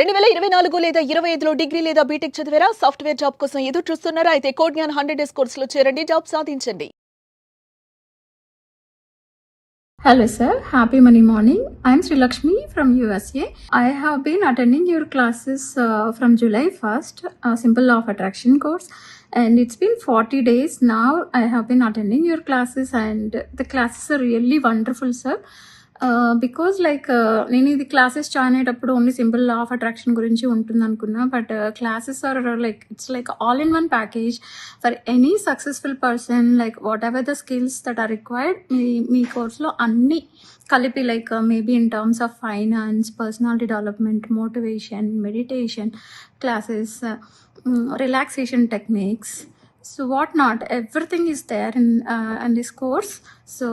2024 లేదా 25లో డిగ్రీ లేదా బీటెక్ చదివారా? సాఫ్ట్వేర్ జాబ్ కోసం ఎదురు చూస్తున్నారా? అయితే కోడ్ జ్ఞాన్ 100 డేస్ కోర్సులో చేరండి, జాబ్ సాధించండి. Hello sir, happy Money morning. I am Sri Lakshmi from USA. I have been attending your classes from July 1st, Simple Law of Attraction course, and it's been 40 days now. I have been attending your classes and the classes are really wonderful, sir. Because like నేను ఇది classes join అయ్యేటప్పుడు only simple law of attraction గురించి ఉంటుంది అనుకున్నా, but classes are like it's like all in one package for any successful person. Like whatever the skills that are required మీ కోర్స్లో అన్నీ కలిపి, like maybe in terms of finance, personality development, motivation, meditation classes, relaxation techniques, so what not, everything is there in this course. So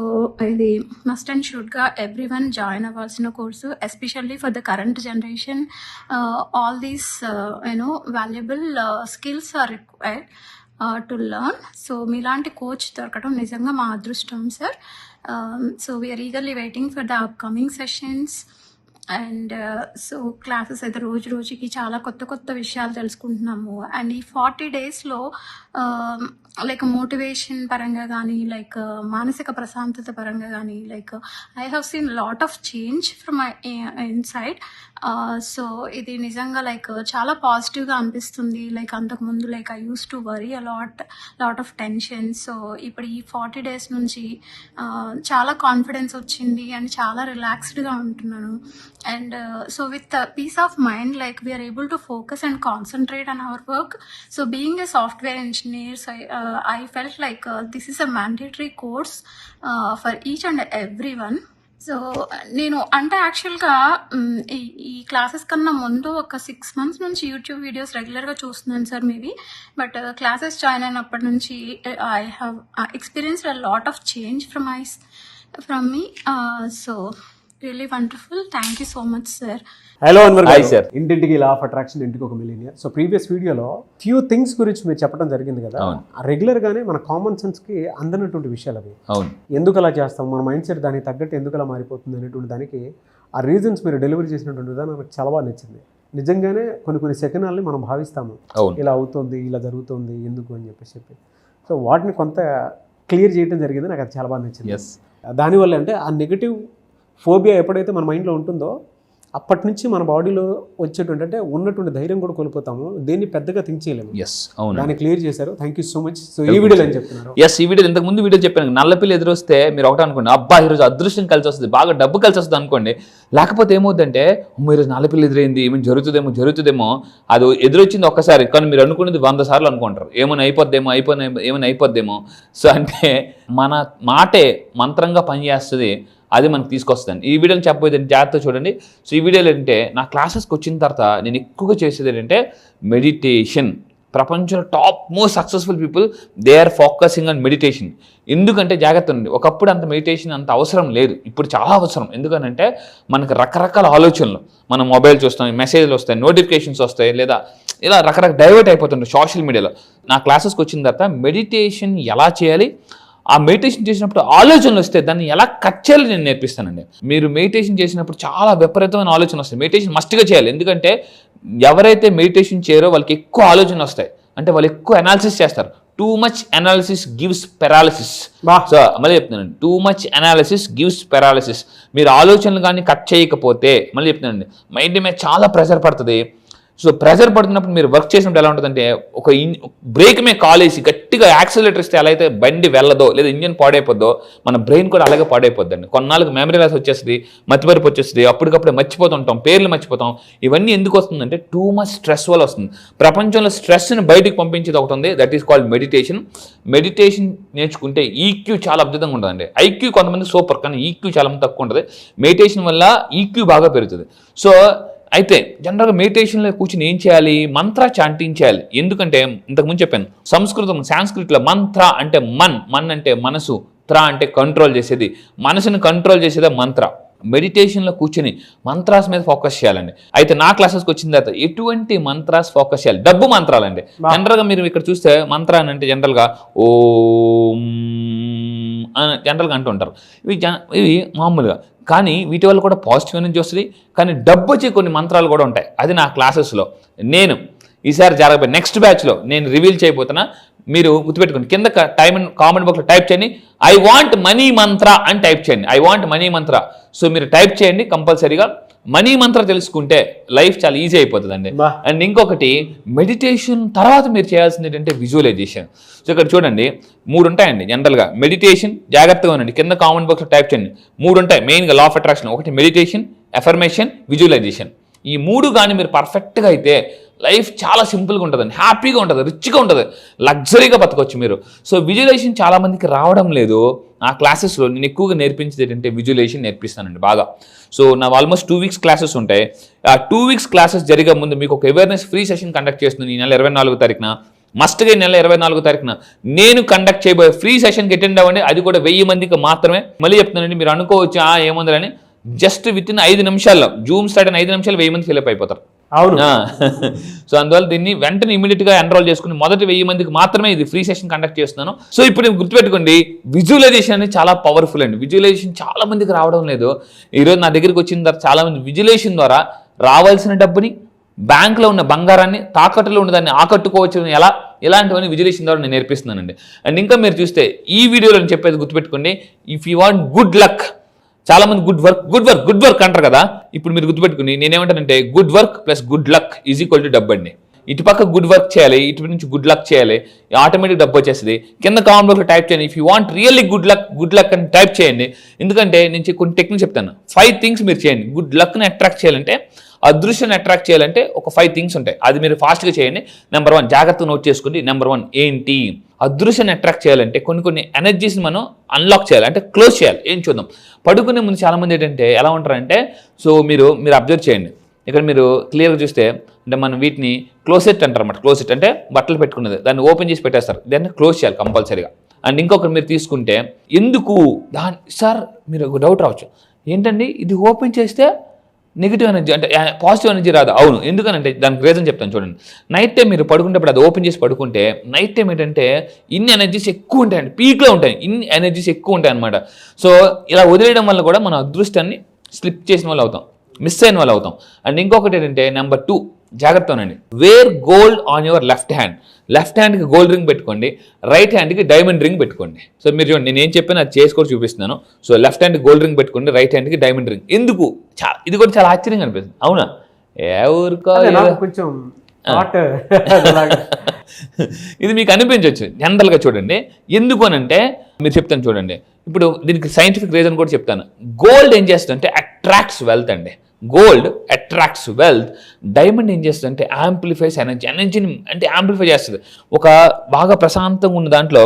the must and should ga everyone join avalsina course, especially for the current generation. All these valuable skills are required to learn. So milanti coach dorkadam nijanga ma adrushtam sir. So we are eagerly waiting for the upcoming sessions. And so classes అయితే రోజు రోజుకి చాలా కొత్త కొత్త విషయాలు తెలుసుకుంటున్నాము. And ఈ 40 డేస్లో like motivation పరంగా కానీ, లైక్ మానసిక ప్రశాంతత పరంగా కానీ, like I have seen lot of change from my inside. So ఇది నిజంగా లైక్ చాలా పాజిటివ్గా అనిపిస్తుంది. లైక్ అంతకుముందు like I use to worry lot of tension. So ఇప్పుడు ఈ 40 డేస్ నుంచి చాలా కాన్ఫిడెన్స్ వచ్చింది అండ్ చాలా రిలాక్స్డ్గా ఉంటున్నాను. And so with the peace of mind, like we are able to focus and concentrate on our work. So being a software engineer, so I felt like this is a mandatory course for each and everyone. So నేను అంటే యాక్చువల్గా ఈ classes కన్నా ముందు ఒక 6 months నుంచి YouTube videos రెగ్యులర్గా చూస్తున్నాను sir maybe. But classes join అయినప్పటి నుంచి I have experienced a lot of change from me. So really wonderful, thank you so much sir. Hello Anwar hi గారు, సార్. ఇంటింటికి లా ఆఫ్ అట్రాక్షన్, ఇంటికి ఒక మిలియనియర్. సో ప్రీవియస్ వీడియోలో few things గురించి మీరు చెప్పడం జరిగింది కదా. రెగ్యులర్ గానే మన కామన్ సెన్స్ కి అందనటువంటి విషయాలు అవి. అవును, ఎందుకు అలా చేస్తాం, మన మైండ్ సెట్ దానికి తగ్గట్టు ఎందుకు అలా మారిపోతుంది అనేటువంటి దానికి ఆ రీజన్స్ మీరు డెలివరీ చేసినటువంటి విధానం నాకు చాలా బాగా నచ్చింది. నిజంగానే కొన్ని సెకండ్లని మనం భావిస్తాము, ఇలా అవుతుంది, ఇలా జరుగుతుంది, ఎందుకు అని చెప్పి. సో వాటిని కొంత క్లియర్ చేయడం జరిగింది, నాకు అది చాలా బాగా నచ్చింది. దానివల్ల అంటే ఆ నెగిటివ్ ఫోబియా ఎప్పుడైతే మన మైండ్లో ఉంటుందో అప్పటి నుంచి మన బాడీలో వచ్చేటువంటి అంటే ఉన్నటువంటి ధైర్యం కూడా కోల్పోతాము, దేన్ని పెద్దగా థింక్ చేయలేము. దాన్ని క్లియర్ చేశారు, thank you so much. So ఈ వీడియోలో ఏం చెప్తున్నారు? ఈ వీడియో ఇంతకు ముందు వీడియో చెప్పాను, నల్లపిల్లి ఎదురొస్తే మీరు ఒకటి అనుకోండి, అబ్బా ఈరోజు అదృష్టం కలిసి వస్తుంది, బాగా డబ్బు కలిసి వస్తుంది అనుకోండి. లేకపోతే ఏమవుతుందంటే ఈరోజు నల్లపిల్లి ఎదురైంది, ఏమైనా జరుగుతుందేమో, అది ఎదురొచ్చింది ఒక్కసారి, కానీ మీరు అనుకునేది 100 సార్లు అనుకుంటారు, ఏమైనా అయిపోద్దేమో. సో అంటే మన మాటే మంత్రంగా పనిచేస్తుంది, అది మనకు తీసుకొస్తుంది. ఈ వీడియోని చెప్పబోయేది జాగ్రత్తగా చూడండి. సో ఈ వీడియోలో ఏంటంటే నా క్లాసెస్కి వచ్చిన తర్వాత నేను ఎక్కువగా చేసేది ఏంటంటే మెడిటేషన్. ప్రపంచంలో top most successful people they are focusing on meditation. ఎందుకంటే జాగ్రత్త ఉంది, ఒకప్పుడు అంత మెడిటేషన్ అంత అవసరం లేదు, ఇప్పుడు చాలా అవసరం. ఎందుకనంటే మనకు రకరకాల ఆలోచనలు, మనం మొబైల్ చూస్తాం, మెసేజ్లు వస్తాయి, నోటిఫికేషన్స్ వస్తాయి, లేదా ఇలా రకరకాల డైవర్ట్ అయిపోతుంటాయి సోషల్ మీడియాలో. నా క్లాసెస్కి వచ్చిన తర్వాత మెడిటేషన్ ఎలా చేయాలి, ఆ మెడిటేషన్ చేసినప్పుడు ఆలోచనలు వస్తే దాన్ని ఎలా కట్ చేయాలి నేను నేర్పిస్తానండి. మీరు మెడిటేషన్ చేసినప్పుడు చాలా విపరీతమైన ఆలోచన వస్తాయి. మెడిటేషన్ మస్ట్గా చేయాలి, ఎందుకంటే ఎవరైతే మెడిటేషన్ చేయరో వాళ్ళకి ఎక్కువ ఆలోచనలు వస్తాయి, అంటే వాళ్ళు ఎక్కువ అనాలిసిస్ చేస్తారు. Too much analysis gives paralysis. So మళ్ళీ చెప్తున్నానండి, too much analysis gives paralysis. మీరు ఆలోచనలు కానీ కట్ చేయకపోతే, మళ్ళీ చెప్తున్నానండి, మైండ్ మీద చాలా ప్రెషర్ పడుతుంది. సో ప్రెషర్ పడుతున్నప్పుడు మీరు వర్క్ చేసినప్పుడు ఎలా ఉంటుందంటే, ఒక బ్రేక్ మీద కాల్ వేసి గట్టిగా యాక్సిలరేటర్ ఇస్తే ఎలా అయితే బండి వెళ్ళదో లేదా ఇంజన్ పాడైపోద్దో, మన బ్రెయిన్ కూడా అలాగే పాడైపోద్దండి. కొన్నాళ్ళకి మెమరీ లాస్ వచ్చేస్తుంది, మతిమరుపు వచ్చేస్తుంది, అప్పటికప్పుడే మర్చిపోతుంటాం, పేర్లు మర్చిపోతాం. ఇవన్నీ ఎందుకు వస్తుందంటే టూ మచ్ స్ట్రెస్ వల్ల వస్తుంది. ప్రపంచంలో స్ట్రెస్ని బయటికి పంపించేది ఒకటి ఉంది, that is called meditation. Meditation నేర్చుకుంటే ఈక్యూ చాలా అద్భుతంగా ఉంటుందండి. ఐక్యూ కొంతమంది సూపర్, కానీ ఈక్యూ చాలా మంది తక్కువ ఉంటుంది. మెడిటేషన్ వల్ల ఈక్యూ బాగా పెరుగుతుంది. సో అయితే జనరల్గా మెడిటేషన్లో కూర్చొని ఏం చేయాలి, మంత్ర చాంటింగ్ చేయాలి. ఎందుకంటే ఇంతకుముందు చెప్పాను, సాంస్క్రిట్లో మంత్ర అంటే మన్ అంటే మనసు, త్ర అంటే కంట్రోల్ చేసేది, మనసుని కంట్రోల్ చేసేదే మంత్ర. మెడిటేషన్లో కూర్చొని మంత్రాస్ మీద ఫోకస్ చేయాలండి. అయితే నా క్లాసెస్కి వచ్చిన తర్వాత ఎటువంటి మంత్రాస్ ఫోకస్ చేయాలి, డబ్బు మంత్రాలండి. జనరల్గా మీరు ఇక్కడ చూస్తే మంత్ర అని అంటే జనరల్గా ఓం జనరల్గా అంటూ ఉంటారు. ఇవి మామూలుగా, కానీ వీటి వల్ల కూడా పాజిటివ్ ఎనర్జీ వస్తుంది. కానీ డబ్బు వచ్చే కొన్ని మంత్రాలు కూడా ఉంటాయి. అది నా క్లాసెస్లో నేను ఈసారి జరగబోయే నెక్స్ట్ బ్యాచ్లో నేను రివీల్ చేయబోతున్నా. మీరు గుర్తుపెట్టుకోండి, కింద కామెంట్ బాక్స్లో టైప్ చేయండి, ఐ వాంట్ మనీ మంత్ర అని టైప్ చేయండి. I want money Mantra. So మీరు టైప్ చేయండి కంపల్సరీగా. మనీ మంత్ర తెలుసుకుంటే లైఫ్ చాలా ఈజీ అయిపోతుందండి. అండ్ ఇంకొకటి, మెడిటేషన్ తర్వాత మీరు చేయాల్సింది ఏంటంటే విజువలైజేషన్. సో ఇక్కడ చూడండి 3 ఉంటాయండి జనరల్గా. మెడిటేషన్, జాగ్రత్తగా ఉండండి, కింద కామెంట్ బాక్స్లో టైప్ చేయండి. 3 ఉంటాయి మెయిన్గా లా ఆఫ్ అట్రాక్షన్. ఒకటి మెడిటేషన్, ఎఫర్మేషన్, విజువలైజేషన్. ఈ 3 కానీ మీరు పర్ఫెక్ట్గా అయితే లైఫ్ చాలా సింపుల్గా ఉంటుందండి, హ్యాపీగా ఉంటుంది, రిచ్గా ఉంటుంది, లగ్జరీగా బతకొచ్చు మీరు. సో విజువలైజేషన్ చాలామందికి రావడం లేదు. నా క్లాసెస్లో నేను ఎక్కువగా నేర్పించేది ఏంటంటే విజువలైజేషన్ నేర్పిస్తానండి బాగా. సో నా ఆల్మోస్ట్ 2 వీక్స్ క్లాసెస్ ఉంటాయి. ఆ 2 వీక్స్ క్లాసెస్ జరిగే ముందు మీకు ఒక అవేర్నెస్ ఫ్రీ సెషన్ కండక్ట్ చేస్తుంది ఈ నెల 24వ తారీఖున. మస్ట్గా ఈ నెల 24వ తారీఖున నేను కండక్ట్ చేయబోయే ఫ్రీ సెషన్కి అటెండ్ అవ్వండి. అది కూడా 1000 మందికి మాత్రమే. మళ్ళీ చెప్తున్నానండి, మీరు అనుకోవచ్చు ఏముందని, జస్ట్ విత్ ఇన్ 5 నిమిషాల్లో, జూమ్ స్టార్ట్ అయిన 5 నిమిషాలు 1000 మంది ఫిల్అప్ అయిపోతారు. అవును. సో అందువల్ల దీన్ని వెంటనే ఇమీడియట్గా ఎన్రోల్ చేసుకుని మొదటి 1000 మందికి మాత్రమే ఇది ఫ్రీ సెషన్ కండక్ట్ చేస్తున్నాను. సో ఇప్పుడు గుర్తుపెట్టుకోండి, విజువలైజేషన్ అనేది చాలా పవర్ఫుల్ అండి. విజువలైజేషన్ చాలా మందికి రావడం లేదు. ఈరోజు నా దగ్గరికి వచ్చిన తర్వాత చాలా మంది విజువలైజేషన్ ద్వారా రావాల్సిన డబ్బుని, బ్యాంకులో ఉన్న బంగారాన్ని, తాకట్టులో ఉన్న దాన్ని ఆకట్టుకోవచ్చు ఎలా, ఇలాంటివన్నీ విజువలైజేషన్ ద్వారా నేను నేర్పిస్తున్నానండి. అండ్ ఇంకా మీరు చూస్తే ఈ వీడియోలో నేను చెప్పేది గుర్తుపెట్టుకోండి, if you want good luck, చాలా మంది గుడ్ వర్క్ అంటారు కదా. ఇప్పుడు మీరు గుర్తుపెట్టుకుని నేనేమంటానంటే good work plus good luck is equal to డబ్బు అండి. ఇటు పక్క గుడ్ వర్క్ చేయాలి, ఇటు నుంచి గుడ్ లక్ చేయాలి, ఆటోమేటిక్ డబ్బు వచ్చేస్తుంది. కింద కామెంట్ బాక్స్లో టైప్ చేయండి, if you want really good luck అని టైప్ చేయండి. ఎందుకంటే నేను కొన్ని టెక్నిక్ చెప్తాను. 5 థింగ్స్ మీరు చేయండి. గుడ్ లక్ని అట్రాక్ట్ చేయాలంటే, అదృష్టాన్ని అట్రాక్ట్ చేయాలంటే ఒక 5 థింగ్స్ ఉంటాయి. అది మీరు ఫాస్ట్గా చేయండి. నెంబర్ 1 జాగ్రత్తగా నోట్ చేసుకోండి. నెంబర్ 1 ఏంటి? అదృష్టాన్ని అట్రాక్ట్ చేయాలంటే కొన్ని ఎనర్జీస్ని మనం అన్లాక్ చేయాలి, అంటే క్లోజ్ చేయాలి. ఏం చూద్దాం. పడుకునే ముందు చాలామంది ఏంటంటే ఎలా ఉంటారంటే, సో మీరు అబ్జర్వ్ చేయండి. ఇక్కడ మీరు క్లియర్గా చూస్తే, అంటే మనం వీటిని క్లోసెట్ అంటారు అన్నమాట. క్లోసెట్ అంటే బట్టలు పెట్టుకున్నది, దాన్ని ఓపెన్ చేసి పెట్టేస్తారు. దాన్ని క్లోజ్ చేయాలి కంపల్సరీగా. అండ్ ఇంకొకటి మీరు తీసుకుంటే, ఎందుకు సార్ మీరు ఒక డౌట్ రావచ్చు, ఏంటండి ఇది ఓపెన్ చేస్తే నెగిటివ్ ఎనర్జీ అంటే పాజిటివ్ ఎనర్జీ రాదు. అవును, ఎందుకనంటే దానికి రీజన్ చెప్తాను చూడండి. నైట్ టైం మీరు పడుకునేప్పుడు అది ఓపెన్ చేసి పడుకుంటే, నైట్ టైం ఏంటంటే ఇన్ని ఎనర్జీస్ ఎక్కువ ఉంటాయండి, పీక్లో ఉంటాయి, ఇన్ని ఎనర్జీస్ ఎక్కువ ఉంటాయి అనమాట. సో ఇలా వదిలేయడం వల్ల కూడా మన అదృష్టాన్ని స్లిప్ చేసిన వాళ్ళు అవుతాం, మిస్ అయిన వాళ్ళు అవుతాం. అండ్ ఇంకొకటి ఏంటంటే నెంబర్ 2 జాగ్రత్త ఉండండి. Wear gold on your left hand. Left హ్యాండ్కి గోల్డ్ రింగ్ పెట్టుకోండి, రైట్ హ్యాండ్కి డైమండ్ రింగ్ పెట్టుకోండి. సో మీరు చూడండి, నేను ఏం చెప్పాను అది చేసి కూడా చూపిస్తున్నాను. సో లెఫ్ట్ హ్యాండ్కి గోల్డ్ రింగ్ పెట్టుకోండి, రైట్ హ్యాండ్కి డైమండ్ రింగ్. ఎందుకు? ఇది కూడా చాలా ఆశ్చర్యంగా అనిపిస్తుంది, అవునా? ఎవరికో కొంచెం ఇది మీకు అనిపించవచ్చు జనరల్గా. చూడండి ఎందుకు అని అంటే మీరు చెప్తాను చూడండి. ఇప్పుడు దీనికి సైంటిఫిక్ రీజన్ కూడా చెప్తాను. గోల్డ్ ఏం చేస్తుందంటే అట్రాక్ట్స్ వెల్త్ అండి. Gold attracts wealth. డైమండ్ ఏం చేస్తుంది అంటే యాంప్లిఫైస్ ఎనర్జీని అంటే యాంప్లిఫై చేస్తుంది. ఒక బాగా ప్రశాంతంగా ఉన్న దాంట్లో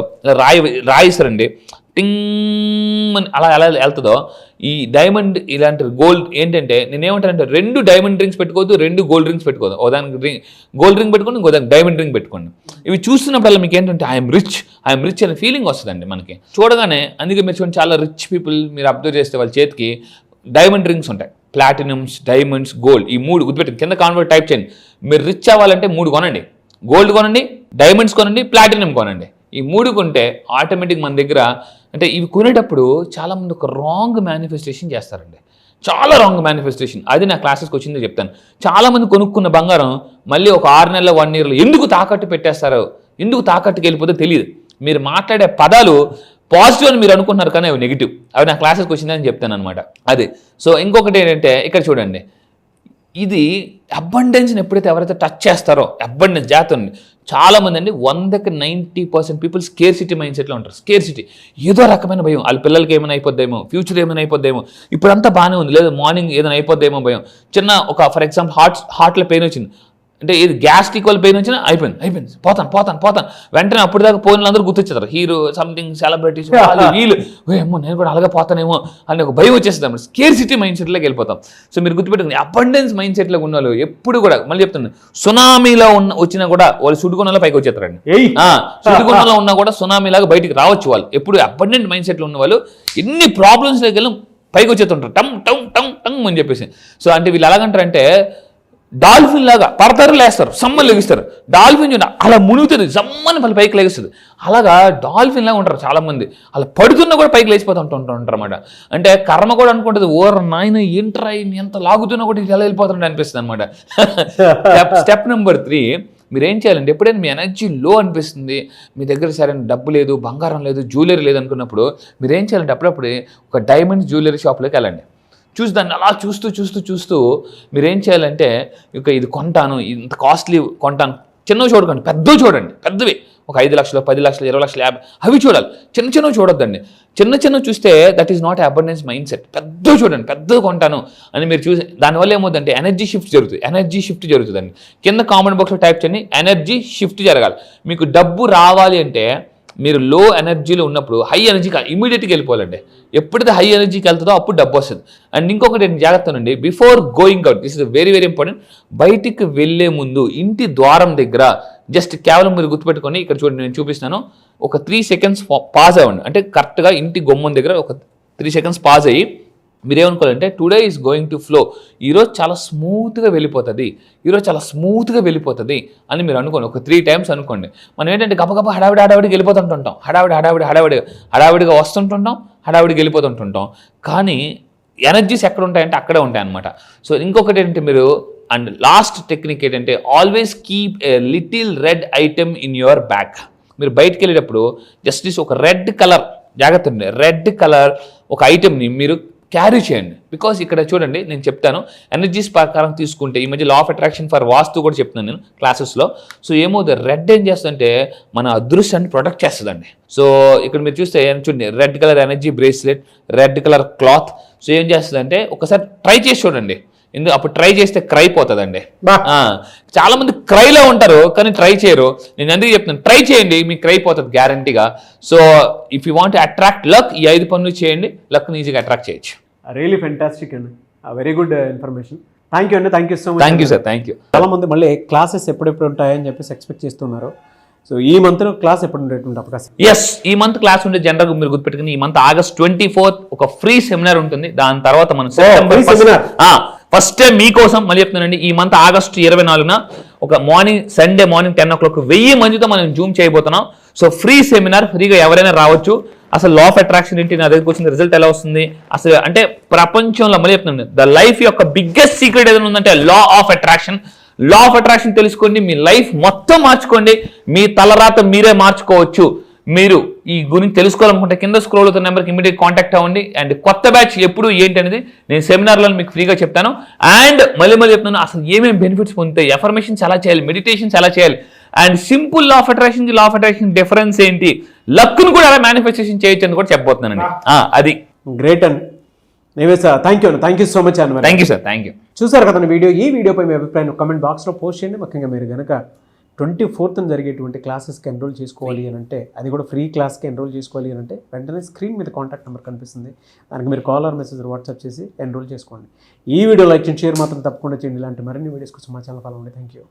రాయిస్తారండి, టింగ్ అని అలా ఎలా వెళ్తుందో ఈ డైమండ్ ఇలాంటి గోల్డ్ ఏంటంటే, నేనేమంటానంటే 2 డైమండ్ రింగ్స్ పెట్టుకోవద్దు, 2 గోల్డ్ రింగ్స్ పెట్టుకోవద్దు. ఓ దానికి గోల్డ్ రింగ్ పెట్టుకోండి, ఇంకో దానికి డైమండ్ రింగ్ పెట్టుకోండి. ఇవి చూస్తున్నప్పుడల్లా మీకు ఏంటంటే ఐఎమ్ రిచ్ అనే ఫీలింగ్ వస్తుందండి మనకి చూడగానే. అందుకే మీరు చూడండి, చాలా రిచ్ పీపుల్ మీరు అబ్జర్వ్ చేస్తే వాళ్ళ చేతికి డైమండ్ రింగ్స్ ఉంటాయి. ప్లాటినమ్స్, డైమండ్స్, గోల్డ్, ఈ 3 గుర్తుపెట్టండి. కింద కాన్వర్ట్ టైప్ చేయండి. మీరు రిచ్ అవ్వాలంటే 3 కొనండి. గోల్డ్ కొనండి, డైమండ్స్ కొనండి, ప్లాటినం కొనండి. ఈ 3 కొంటే ఆటోమేటిక్ మన దగ్గర, అంటే ఇవి కొనేటప్పుడు చాలామంది ఒక రాంగ్ మేనిఫెస్టేషన్ చేస్తారండి. చాలా రాంగ్ మేనిఫెస్టేషన్. అది నా క్లాసెస్కి వచ్చిందో చెప్తాను. చాలామంది కొనుక్కున్న బంగారం మళ్ళీ ఒక 6 నెలల 1 ఇయర్లో ఎందుకు తాకట్టు పెట్టేస్తారో, ఎందుకు తాకట్టుకి వెళ్ళిపోతే తెలియదు. మీరు మాట్లాడే పదాలు పాజిటివ్ అని మీరు అనుకుంటున్నారు కానీ అవి నెగిటివ్. అవి నా క్లాసెస్కి వచ్చిందని చెప్తాను అనమాట. అది. సో ఇంకొకటి ఏంటంటే ఇక్కడ చూడండి, ఇది అబండెన్స్ని ఎప్పుడైతే ఎవరైతే టచ్ చేస్తారో, అబండెన్స్ జాతండి చాలామంది అండి 100కి 90% పీపుల్ స్కేర్సిటీ మైండ్ సెట్లో ఉంటారు. స్కేర్సిటీ, ఏదో రకమైన భయం, వాళ్ళ పిల్లలకి ఏమైనా అయిపోద్దేమో, ఫ్యూచర్ ఏమైనా అయిపోద్దేమో, ఇప్పుడంతా బాగానే ఉంది, లేదా మార్నింగ్ ఏదైనా అయిపోద్దేమో భయం. చిన్న ఒక ఫర్ ఎగ్జాంపుల్ హార్ట్లో పెయిన్ వచ్చింది అంటే, ఇది గ్యాస్ట్రిక్ వల్ల పెయిన్ వచ్చినా అయిపోయింది, పోతాను వెంటనే అప్పుడు దాకా పోయిన అందరూ గుర్తొచ్చేస్తారు. హీరో సంథింగ్ సెలబ్రిటీస్ వీళ్ళు, ఏమో నేను కూడా అలాగే పోతానేమో అని ఒక భయం వచ్చేస్తాం. స్కేర్సిటీ మైండ్ సెట్లోకి వెళ్ళిపోతాం. సో మీరు గుర్తుపెట్టుకుని అబండెన్స్ మైండ్ సెట్లో ఉన్న వాళ్ళు ఎప్పుడు కూడా, మళ్ళీ చెప్తున్నాను, సునామీలో వచ్చినా కూడా వాళ్ళు సుడిగుణంలో పైకి వచ్చేస్తారండి. సుడిగుణంలో ఉన్నా కూడా సునామీలాగా బయటికి రావచ్చు వాళ్ళు. ఎప్పుడు అబండెంట్ మైండ్ సెట్లో ఉన్న వాళ్ళు ఎన్ని ప్రాబ్లమ్స్లోకి వెళ్ళి పైకి వచ్చేస్తుంటారు, టంగ్ అని చెప్పేసి. సో అంటే వీళ్ళు ఎలాగంటారంటే డాల్ఫిన్ లాగా పడతారు లేస్తారు, సమ్మని లెగిస్తారు. డాల్ఫిన్ చూడండి అలా మునుగుతుంది, సమ్మని మళ్ళీ పైకి లెగిస్తుంది. అలాగా డాల్ఫిన్ లాగా ఉంటారు చాలా మంది. అలా పడుతున్నా కూడా పైకి లేచిపోతూ ఉంటారు అనమాట. అంటే కర్మ కూడా అనుకుంటుంది, ఓర నాయన ఏంట్రా ఎంత లాగుతున్నా కూడా ఎలా వెళ్ళిపోతుంటే అనిపిస్తుంది అనమాట. స్టెప్ నెంబర్ 3, మీరు ఏం చేయాలంటే ఎప్పుడైనా మీ ఎనర్జీ లో అనిపిస్తుంది, మీ దగ్గర సరైన డబ్బు లేదు, బంగారం లేదు, జ్యువెలరీ లేదు అనుకున్నప్పుడు మీరు ఏం చేయాలంటే అప్పుడప్పుడు ఒక డైమండ్ జ్యువెలరీ షాప్లోకి వెళ్ళండి. చూసి దాన్ని అలా చూస్తూ మీరు ఏం చేయాలంటే ఇక ఇది కొంటాను, ఇంత కాస్ట్లీ కొంటాను, చిన్నవి చూడకండి, పెద్దవి చూడండి. పెద్దవి ఒక 5 లక్షలు, 10 లక్షలు, 20 లక్షలు, 50 అవి చూడాలి. చిన్నవి చూడొద్దండి. చిన్న చూస్తే that is not abundance mind set. పెద్దవి చూడండి, పెద్దవి కొంటాను అని మీరు చూసి దానివల్ల ఏమవుతుందంటే ఎనర్జీ షిఫ్ట్ జరుగుతుందండి. కింద కామెంట్ బాక్స్లో టైప్ చేయండి, ఎనర్జీ షిఫ్ట్ జరగాలి. మీకు డబ్బు రావాలి అంటే మీరు లో ఎనర్జీలో ఉన్నప్పుడు హై ఎనర్జీకి ఇమీడియట్గా వెళ్ళిపోవాలండి. ఎప్పుడైతే హై ఎనర్జీకి వెళ్తుందో అప్పుడు డబ్బు వస్తుంది. అండ్ ఇంకొకటి జాగ్రత్తనండి, before going out, this is very very important. బయటికి వెళ్ళే ముందు ఇంటి ద్వారం దగ్గర జస్ట్ కేవలం మీరు గుర్తుపెట్టుకొని ఇక్కడ చూడండి, నేను చూపిస్తాను, ఒక 3 సెకండ్స్ పాజ్ అవ్వండి. అంటే కరెక్ట్గా ఇంటి గుమ్మం దగ్గర ఒక 3 సెకండ్స్ పాజ్ అయ్యి మీరేమనుకోవాలంటే today is going to flow, ఈరోజు చాలా స్మూత్గా వెళ్ళిపోతుంది అని మీరు అనుకోండి. ఒక 3 టైమ్స్ అనుకోండి. మనం ఏంటంటే గబగబా హడావిడిగా వెళ్ళిపోతుంటుంటాం, హడావిడిగా వస్తుంటుంటాం, హడావిడిగా వెళ్ళిపోతుంటుంటాం. కానీ ఎనర్జీస్ ఎక్కడ ఉంటాయంటే అక్కడే ఉంటాయి అన్నమాట. సో ఇంకొకటి ఏంటంటే మీరు అండ్ లాస్ట్ టెక్నిక్ ఏంటంటే always keep a little red item in your bag. మీరు బయటకు వెళ్ళేటప్పుడు జస్ట్ ఒక రెడ్ కలర్, జాగ్రత్త అండి, రెడ్ కలర్ ఒక ఐటెంని మీరు క్యారీ చేయండి. బికాస్ ఇక్కడ చూడండి నేను చెప్తాను, ఎనర్జీస్ ప్రకారం తీసుకుంటే ఈ మధ్య లా ఆఫ్ అట్రాక్షన్ ఫర్ వాస్తు కూడా చెప్తున్నాను నేను క్లాసెస్లో. సో ఏమవుతుంది, రెడ్ ఏం చేస్తుందంటే మన అదృష్టాన్ని ప్రొటెక్ట్ చేస్తుందండి. సో ఇక్కడ మీరు చూస్తే చూడండి, red colour energy bracelet, red colour cloth. So ఏం చేస్తుందంటే ఒకసారి ట్రై చేసి చూడండి, అప్పుడు ట్రై చేస్తే క్రై పోతుందండి. చాలా మంది క్రైలో ఉంటారు కానీ ట్రై చేయరు. నేను ఎందుకు చెప్తున్నాను, ట్రై చేయండి, మీకు క్రై పోతుంది గ్యారంటీగా. So if you want attract luck, ఈ 5 పనులు చేయండి, లక్ని ఈజీగా అట్రాక్ట్ చేయొచ్చు. రియలీ ఫెంటాస్టిక్ అండి, very good information. Thank you అండి, thank you so much. Thank you sir, thank you. చాలా మంది మళ్ళీ క్లాసెస్ ఎప్పుడెప్పుడు ఉంటాయని చెప్పేసి ఎక్స్పెక్ట్ చేస్తున్నారు. సో ఈ మంత్లో క్లాస్ ఎప్పుడు ఉండేటువంటి అవకాశం? ఎస్, ఈ మంత్ క్లాస్ ఉండే జనరల్గా మీరు గుర్తుపెట్టుకుని ఈ మంత్ August 24th ఒక ఫ్రీ సెమినార్ ఉంటుంది. దాని తర్వాత మనం ఫస్ట్ టైం మీకోసం మళ్ళీ చెప్తున్నానండి, ఈ మంత్ August 24న ఒక సండే మార్నింగ్ 10 o'clock 1000 మందితో మనం జూమ్ చేయబోతున్నాం. సో ఫ్రీ సెమినార్, ఫ్రీగా ఎవరైనా రావచ్చు. అసలు లా ఆఫ్ అట్రాక్షన్ ఏంటి, నా దగ్గరకు వచ్చిన రిజల్ట్ ఎలా వస్తుంది, అసలు అంటే ప్రపంచంలో మళ్ళీ చెప్తున్నాను, ద లైఫ్ యొక్క బిగ్గెస్ట్ సీక్రెట్ ఏదైనా ఉందంటే లా of attraction. Law of attraction తెలుసుకోండి, మీ లైఫ్ మొత్తం మార్చుకోండి, మీ తలరాత మీరే మార్చుకోవచ్చు. మీరు ఈ గురించి తెలుసుకోవాలనుకుంటే కింద స్క్రోల్ అవుతున్న నెంబర్కి ఇమీడియట్ కాంటాక్ట్ అవ్వండి. అండ్ కొత్త బ్యాచ్ ఎప్పుడు ఏంటి అనేది నేను సెమినార్లో మీకు ఫ్రీగా చెప్తాను. అండ్ మళ్ళీ చెప్తున్నాను, అసలు ఏమేమి బెనిఫిట్స్ పొందుతాయి, ఎఫర్మేషన్స్ ఎలా చేయాలి, మెడిటేషన్స్ ఎలా చేయాలి, and simple law of attraction law of attraction difference ఏంటి, లక్ను కూడా ఎలా మేనిఫెస్టేషన్ చేయొచ్చు అని కూడా చెప్పబోతున్నానండి. అది గ్రేట్ అండి. థ్యాంక్ యూ సో మచ్ అన్న. Thank you sir, thank you. చూసారు కదా ఈ వీడియోపై మీ అభిప్రాయం కామెంట్ బాక్స్లో పోస్ట్ చేయండి. ముఖ్యంగా మీరు కనుక 24th జరిగేటువంటి క్లాసెస్కి ఎన్రోల్ చేసుకోవాలి అని అంటే, అది కూడా ఫ్రీ క్లాస్కి ఎన్రోల్ చేసుకోవాలి అని అంటే వెంటనే స్క్రీన్ మీద కాంటాక్ట్ నెంబర్ కనిపిస్తుంది, దానికి మీరు కాల్ ఆర్ మెసేజ్ వాట్సాప్ చేసి ఎన్రోల్ చేసుకోండి. ఈ వీడియో లైక్ చేయండి, షేర్ మాత్రం తప్పకుండా చేయండి. ఇలాంటి మరిన్ని వీడియోస్ కోసం మా ఛానల్ ఫాలో అవ్వండి. Thank you.